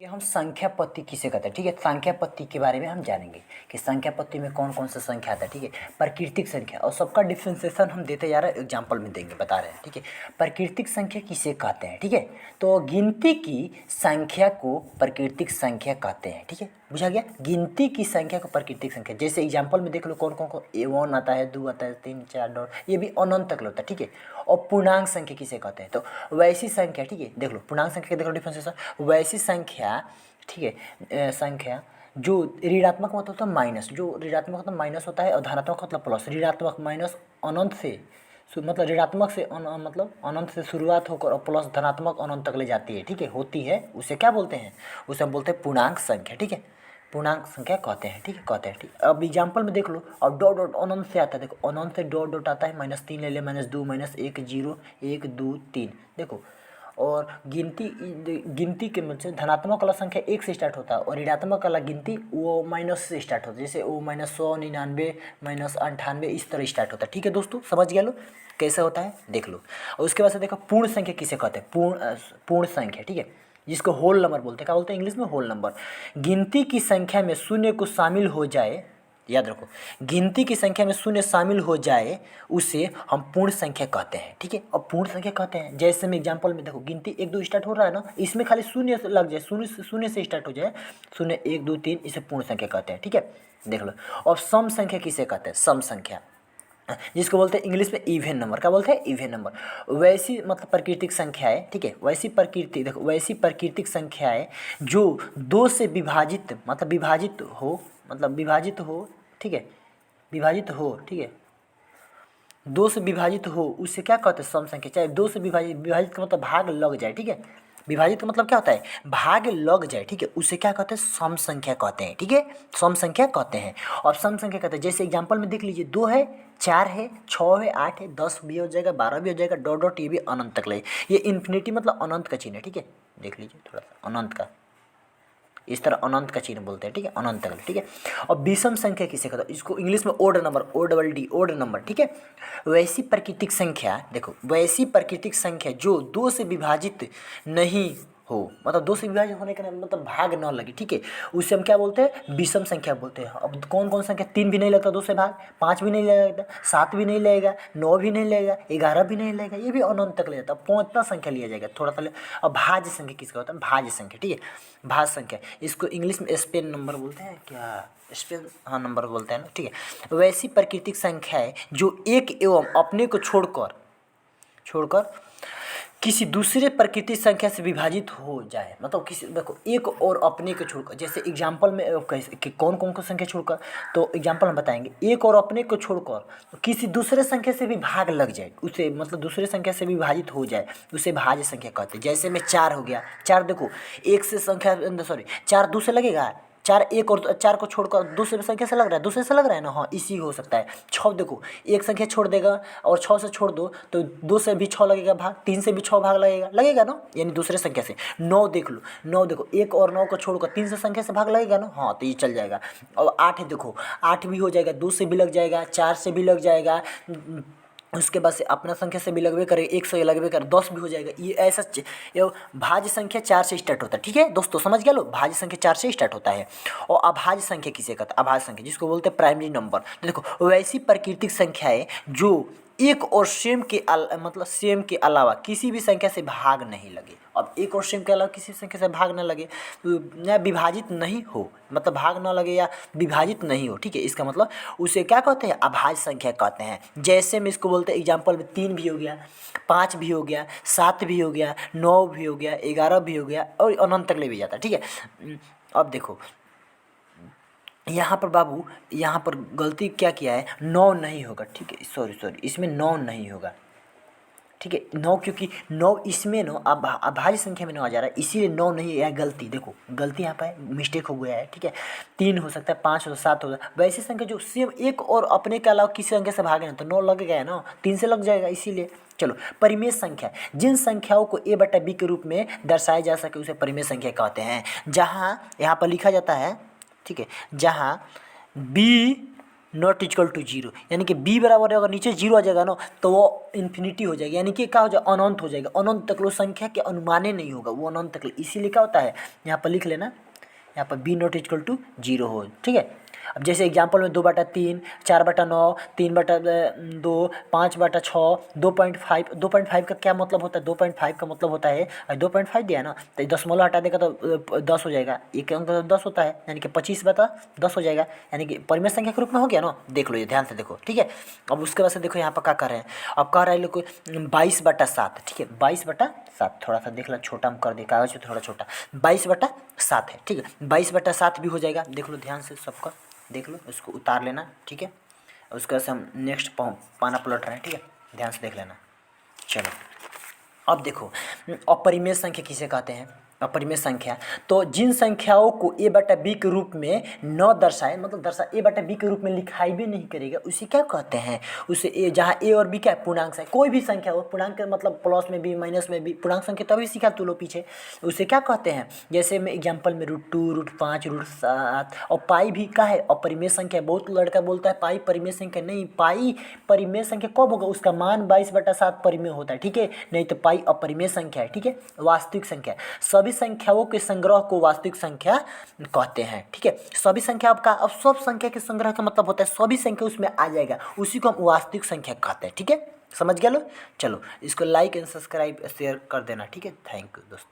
कि हम संख्या पत्ती किसे कहते हैं। ठीक है, संख्या पत्ती के बारे में हम जानेंगे कि संख्या पत्ती में कौन कौन सा संख्या आता है। ठीक है, प्राकृतिक संख्या और सबका डिफ्रेंसिएशन हम देते जा रहे हैं, एग्जाम्पल में देंगे, बता रहे हैं। ठीक है, प्राकृतिक संख्या किसे कहते हैं। ठीक है, तो गिनती की संख्या को प्राकृतिक संख्या कहते हैं। ठीक है, बुझा गया, गिनती की संख्या को प्राकृतिक संख्या। जैसे एग्जाम्पल में देख लो कौन कौन को, 1 आता है, 2 आता है, 3 4 डॉट, ये भी अनंत तक होता है। ठीक है, और पूर्णांक संख्या किसे कहते हैं, तो वैसी संख्या। ठीक है, देख लो पूर्णांक संख्या का देख लो डिफ्रेंसिएशन, वैसी संख्या। ठीक है, संख्या जो ऋणात्मक मतलब होता है माइनस, जो ऋणात्मक मतलब माइनस होता है, और धनात्मक मतलब प्लस। ऋणात्मक माइनस अनंत से मतलब ऋणात्मक से मतलब अनंत से शुरुआत होकर और प्लस धनात्मक अनंत तक ले जाती है। ठीक है, होती है, उसे क्या बोलते हैं, उसे हम बोलते हैं पूर्णांक संख्या। ठीक है, पूर्णांक संख्या कहते हैं। ठीक है, कहते हैं। ठीक, अब एग्जाम्पल में देख लो, और डॉट डॉट अनंत से आता है। देखो अनंत से डॉट डॉट आता है, -3 ले ले, -2 -1 0 1 2 3। देखो, और गिनती के मतलब धनात्मक वाला संख्या 1 से स्टार्ट होता है, और ऋणात्मक वाला गिनती वो माइनस से स्टार्ट होता है। जैसे वो -100 99 -98 इस तरह स्टार्ट होता है। ठीक है दोस्तों, समझ गया लो कैसे होता है, देख लो। और उसके बाद से देखो पूर्ण संख्या किसे कहते हैं, पूर्ण संख्या। ठीक है, जिसको होल नंबर बोलते हैं। क्या बोलते हैं इंग्लिश में, होल नंबर। गिनती की संख्या में शून्य को शामिल हो जाए, याद रखो, गिनती की संख्या में शून्य शामिल हो जाए उसे हम पूर्ण संख्या कहते हैं। ठीक है, और पूर्ण संख्या कहते हैं, जैसे में एग्जांपल में देखो, गिनती 1 2 स्टार्ट हो रहा है ना, इसमें खाली शून्य से लग जाए, शून्य से स्टार्ट हो जाए, 0 1 2 3, इसे पूर्ण संख्या कहते हैं। ठीक है, देख लो। और सम संख्या किसे कहते हैं, सम संख्या, जिसको बोलते हैं इंग्लिश में इवन नंबर। क्या बोलते हैं, इवन नंबर। वैसी मतलब प्राकृतिक संख्याएं। ठीक है, वैसी प्रकृति, देखो वैसी प्राकृतिक संख्याएं जो 2 से विभाजित मतलब विभाजित हो। ठीक है, विभाजित हो। ठीक है, 2 से विभाजित हो, उससे क्या कहते हैं, सम संख्या। चाहे 2 से विभाजित का मतलब भाग लग जाए। ठीक है, विभाजित का मतलब क्या होता है, भाग लग जाए। ठीक है, उसे क्या कहते हैं, सम संख्या कहते हैं। ठीक है, सम संख्या कहते हैं। और सम संख्या कहते हैं, जैसे एग्जांपल में देख लीजिए, 2 है, 4 है, 6 है, 8 है, 10 भी हो जाएगा, 12 भी हो जाएगा, डॉट डॉट, ये भी अनंत तक ले। ये इन्फिनिटी मतलब अनंत का चिन्ह है। ठीक है, देख लीजिए थोड़ा सा अनंत का, इस तरह अनंत का चिन्ह बोलते हैं। ठीक है, अनंत तक। ठीक है, और विषम संख्या किसे कहते हैं, इसको इंग्लिश में odd number, ODD, odd number. ठीक है, वैसी प्राकृतिक संख्या, देखो वैसी प्राकृतिक संख्या जो 2 से विभाजित नहीं हो, मतलब 2 से विभाजित होने का मतलब भाग न लगे। ठीक है, उसे हम क्या बोलते हैं, विषम संख्या बोलते हैं। अब कौन कौन संख्या, 3 भी नहीं लगता 2 से भाग, 5 भी नहीं लगता, 7 भी नहीं लगेगा, 9 भी नहीं लगेगा, 11 भी नहीं लगेगा, ये भी अनंत तक ले जाता है। पाँचवा संख्या लिया जाएगा थोड़ा सा। अब भाज्य संख्या किसका होता है, भाज्य संख्या। ठीक है, भाज्य संख्या, इसको इंग्लिश में स्पेन नंबर बोलते हैं, क्या स्पेन, हाँ नंबर बोलते हैं ना। ठीक है, वैसी प्राकृतिक संख्या है जो एक एवं अपने को छोड़कर किसी दूसरे प्राकृतिक संख्या से विभाजित हो जाए। मतलब किसी, देखो एक और अपने को छोड़कर, जैसे एग्जाम्पल में कैसे कि कौन कौन को संख्या छोड़कर, तो एग्जाम्पल हम बताएंगे, एक और अपने को छोड़कर तो किसी दूसरे संख्या से भी भाग लग जाए, उसे मतलब दूसरे संख्या से विभाजित हो जाए, उसे भाज्य संख्या कहते हैं। जैसे में 4 हो गया, 4 देखो, एक से संख्या, सॉरी 4 2 से लगेगा, 4 एक और 4 को छोड़कर दूसरे संख्या से लग रहा है, दूसरे से लग रहा है ना, हाँ इसी हो सकता है। 6 देखो, एक संख्या छोड़ देगा और 6 से छोड़ दो तो 2 से भी 6 लगेगा भाग, 3 से भी 6 भाग लगेगा ना, यानी दूसरे संख्या से। 9 देख लो, 9 देखो, एक और 9 को छोड़कर 3 से संख्या से भाग लगेगा ना, हाँ तो ये चल जाएगा। और 8 देखो, 8 भी हो जाएगा, 2 से भी लग जाएगा, 4 से भी लग जाएगा, उसके बाद से अपना संख्या से भी लगभग करे, 1 से लगभग करे, 10 भी हो जाएगा। ये ऐसा ये भाज्य संख्या 4 से स्टार्ट होता है। ठीक है दोस्तों, समझ गया लो, भाज्य संख्या 4 से स्टार्ट होता है। और अभाज्य संख्या किसे कहते हैं, अभाज्य संख्या, जिसको बोलते हैं प्राइमरी नंबर। देखो वैसी प्राकृतिक संख्याएं जो एक और सेम के मतलब सेम के अलावा किसी भी संख्या से भाग नहीं लगे। अब एक और सेम के अलावा किसी संख्या से भाग न लगे, तो या विभाजित नहीं हो, मतलब भाग न लगे या विभाजित नहीं हो। ठीक है, इसका मतलब उसे क्या कहते हैं, अभाज्य संख्या कहते हैं। जैसे में इसको बोलते हैं, एग्जाम्पल में 3 भी हो गया, 5 भी हो गया, 7 भी हो गया, 9 भी हो गया, 11 भी हो गया, और अनंत तक ले भी जाता है। ठीक है, अब देखो यहाँ पर बाबू, यहाँ पर गलती क्या किया है, 9 नहीं होगा। ठीक है, सॉरी, इसमें 9 नहीं होगा। ठीक है, 9, क्योंकि 9 इसमें न अभाज्य संख्या में 9 आ जा रहा है, इसीलिए 9 नहीं है, गलती देखो, गलती यहाँ पर मिस्टेक हो गया है। ठीक है, 3 हो सकता है, 5 हो सकता है, 7 हो सकता है, वैसी संख्या जो सेम एक और अपने के अलावा किसी संख्या से भागे ना, तो 9 लग गया है ना, 3 से लग जाएगा, इसीलिए। चलो, परिमेय संख्या, जिन संख्याओं को a/b के रूप में दर्शाया जा सके उसे परिमेय संख्या कहते हैं। जहाँ यहाँ पर लिखा जाता है, ठीक है, जहाँ b not equal to zero, यानी कि बी बराबर अगर नीचे जीरो आ जाएगा ना तो वो इन्फिनिटी हो जाएगी, यानी कि क्या हो जाएगा, अनंत हो जाएगा। अनंत तक वो संख्या के अनुमाने नहीं होगा, वो अनंत तक, इसीलिए क्या होता है, यहाँ पर लिख लेना, यहाँ पर B not equal to zero हो, ठीक है। अब जैसे एग्जाम्पल में 2/3, 4/9, 3/2, 5/6, 2.5, 2.5 का क्या मतलब होता है, 2.5 का मतलब होता है, 2.5 दिया है ना तो दशमलव हटा देगा तो 10 हो जाएगा, एक अंक तो 10 होता है, यानी कि 25/10 हो जाएगा, यानी कि परिमेय संख्या के रूप में हो गया ना। देख लो ये ध्यान से देखो, ठीक है। अब उसके बाद से देखो यहाँ पर क्या कर रहे हैं, अब कह रहा है लोग 22/7, ठीक है, 22/7, थोड़ा सा देख लो, छोटा हम कर दे, कागज पे थोड़ा छोटा, 22/7 है, ठीक है, 22/7 भी हो जाएगा। देख लो ध्यान से सबका, देख लो इसको उतार लेना, ठीक है। उसके बाद से हम नेक्स्ट पाना पलट रहे हैं, ठीक है, ध्यान से देख लेना। चलो अब देखो, अपरिमेय संख्या किसे कहते हैं, अपरिमेय संख्या, तो जिन संख्याओं को a बटा b के रूप में न दर्शाए, मतलब a बटा b के रूप में लिखाई भी नहीं करेगा, उसे क्या कहते हैं, उसे a, जहाँ a और b क्या है, पूर्णांक है, कोई भी संख्या हो, पूर्णांक मतलब प्लस में भी माइनस में भी पूर्णांक संख्या, तभी सीखा तू लोग पीछे, उसे क्या कहते हैं। जैसे मैं एग्जाम्पल में √2, √5, √7, और पाई भी क्या है, अपरिमेय संख्या। बहुत लड़का बोलता है पाई परिमेय संख्या, नहीं, पाई परिमेय संख्या कब होगा, उसका मान 22/7 परिमेय होता है, ठीक है, नहीं तो पाई अपरिमेय संख्या है, ठीक है, वास्तविक संख्या। सभी संख्याओं के संग्रह को वास्तविक संख्या कहते हैं, ठीक है। सभी संख्या का, अब सब संख्या के संग्रह का मतलब होता है सभी संख्या उसमें आ जाएगा, उसी को हम वास्तविक संख्या कहते हैं, ठीक है, समझ गया लो। चलो इसको लाइक एंड सब्सक्राइब शेयर कर देना, ठीक है। थैंक यू दोस्तों।